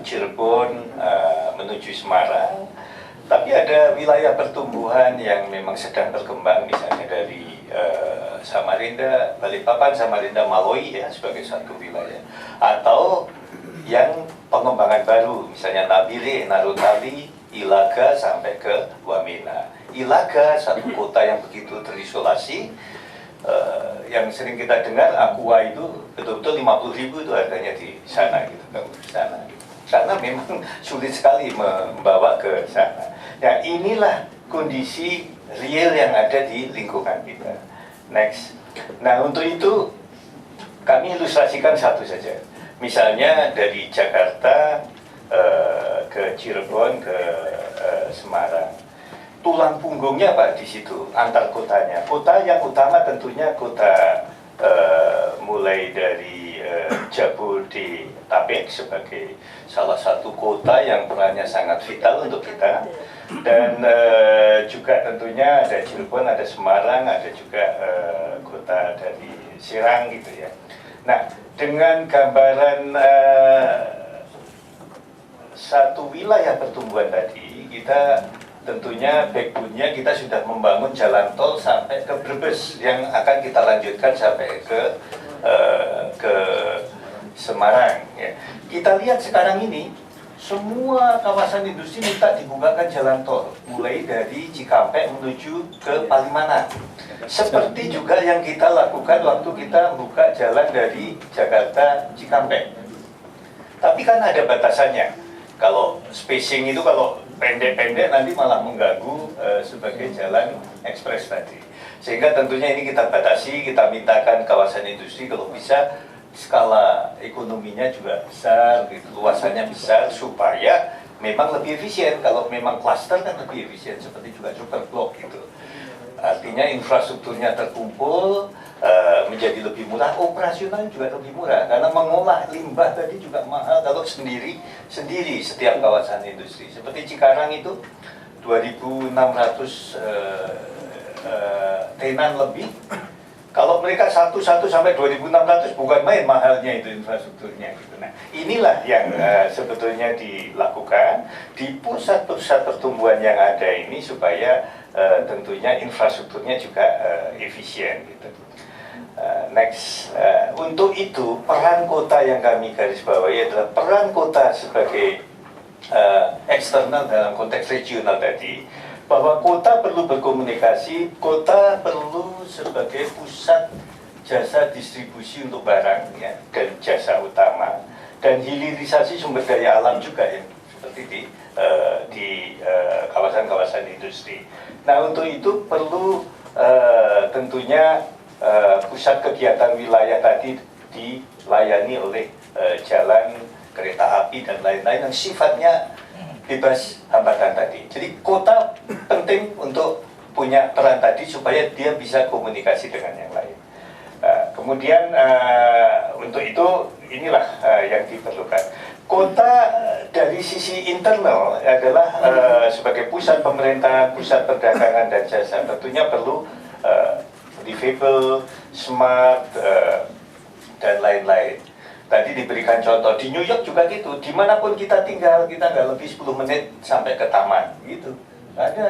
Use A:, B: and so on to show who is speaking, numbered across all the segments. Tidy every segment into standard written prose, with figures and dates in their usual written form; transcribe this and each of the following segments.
A: Cirebon menuju Semarang. Tapi ada wilayah pertumbuhan yang memang sedang berkembang, misalnya dari Samarinda, Balikpapan, Samarinda, Maloi ya sebagai satu wilayah. Atau yang pengembangan baru, misalnya Nabire, Narutali, Ilaga sampai ke Wamena. Ilaga, satu kota yang begitu terisolasi, yang sering kita dengar Aqua itu betul-betul 50.000 itu harganya di sana gitu, di sana gitu. Karena memang sulit sekali membawa ke sana. Nah, inilah kondisi real yang ada di lingkungan kita. Next. Nah, untuk itu kami ilustrasikan satu saja. Misalnya dari Jakarta ke Cirebon ke Semarang. Tulang punggungnya Pak di situ, antar kotanya. Kota yang utama tentunya kota mulai dari Jabodetabek sebagai salah satu kota yang perannya sangat vital untuk kita. Dan juga tentunya ada Cirebon, ada Semarang, ada juga kota dari Serang gitu ya. Nah, dengan gambaran satu wilayah pertumbuhan tadi, kita tentunya backbone-nya kita sudah membangun jalan tol sampai ke Brebes yang akan kita lanjutkan sampai ke Semarang. Ya. Kita lihat sekarang ini semua kawasan industri minta dibukakan jalan tol, mulai dari Cikampek menuju ke Palimanan. Seperti juga yang kita lakukan waktu kita buka jalan dari Jakarta Cikampek. Tapi kan ada batasannya. Kalau spacing itu kalau pendek-pendek nanti malah mengganggu sebagai jalan ekspres tadi. Sehingga tentunya ini kita batasi, kita mintakan kawasan industri kalau bisa skala ekonominya juga besar, gitu, luasannya besar supaya memang lebih efisien. Kalau memang klaster kan lebih efisien, seperti juga super blok gitu. Artinya infrastrukturnya terkumpul, menjadi lebih murah, operasional juga lebih murah karena mengolah limbah tadi juga mahal kalau sendiri setiap kawasan industri. Seperti Cikarang itu 2.600 tenan lebih. Kalau mereka satu sampai 2.600 bukan main mahalnya itu infrastrukturnya gitu. Nah, inilah yang sebetulnya dilakukan di pusat-pusat pertumbuhan yang ada ini supaya tentunya infrastrukturnya juga efisien gitu. Next, untuk itu peran kota yang kami garis bawahi adalah peran kota sebagai eksternal dalam konteks regional tadi, bahwa kota perlu berkomunikasi, kota perlu sebagai pusat jasa distribusi untuk barang ya, dan jasa utama, dan hilirisasi sumber daya alam juga ya, seperti di kawasan-kawasan industri. Nah, untuk itu perlu tentunya pusat kegiatan wilayah tadi dilayani oleh jalan, kereta api, dan lain-lain yang sifatnya bebas hambatan tadi. Jadi kota penting untuk punya peran tadi supaya dia bisa komunikasi dengan yang lain. Kemudian untuk itu inilah yang diperlukan. Kota dari sisi internal adalah sebagai pusat pemerintahan, pusat perdagangan dan jasa, tentunya perlu livable, smart, dan lain-lain. Tadi diberikan contoh, di New York juga gitu, dimanapun kita tinggal, kita nggak lebih 10 menit sampai ke taman, gitu. Ada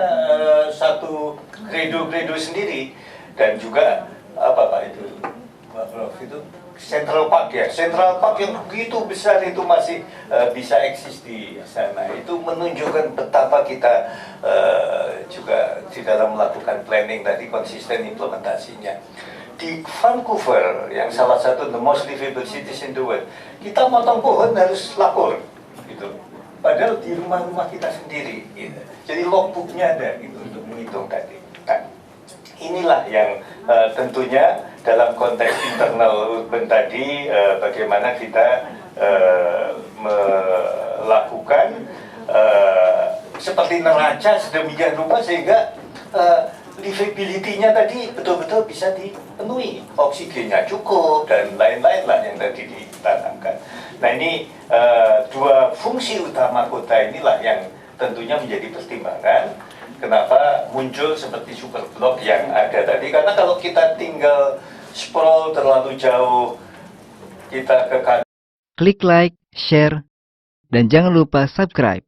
A: satu kredo sendiri, dan juga, apa Pak itu, Pak Prof, itu Central Park ya, Central Park yang begitu besar itu masih bisa eksis di sana. Itu menunjukkan betapa kita juga di dalam melakukan planning tadi konsisten implementasinya. Di Vancouver yang salah satu the most livable cities in the world, kita potong pohon harus lapor, gitu. Padahal di rumah-rumah kita sendiri, gitu. Jadi logbooknya ada gitu untuk menghitung tadi. Nah, inilah yang tentunya dalam konteks internal urban tadi bagaimana kita melakukan seperti neraca sedemikian rupa sehingga livability-nya tadi betul-betul bisa dipenuhi, oksigennya cukup dan lain-lain lah yang tadi ditanamkan. Nah, ini dua fungsi utama kota inilah yang tentunya menjadi pertimbangan kenapa muncul seperti super blok yang ada tadi. Karena kalau kita tinggal sprawl terlalu jauh, kita ke
B: Klik like, share, Dan jangan lupa subscribe.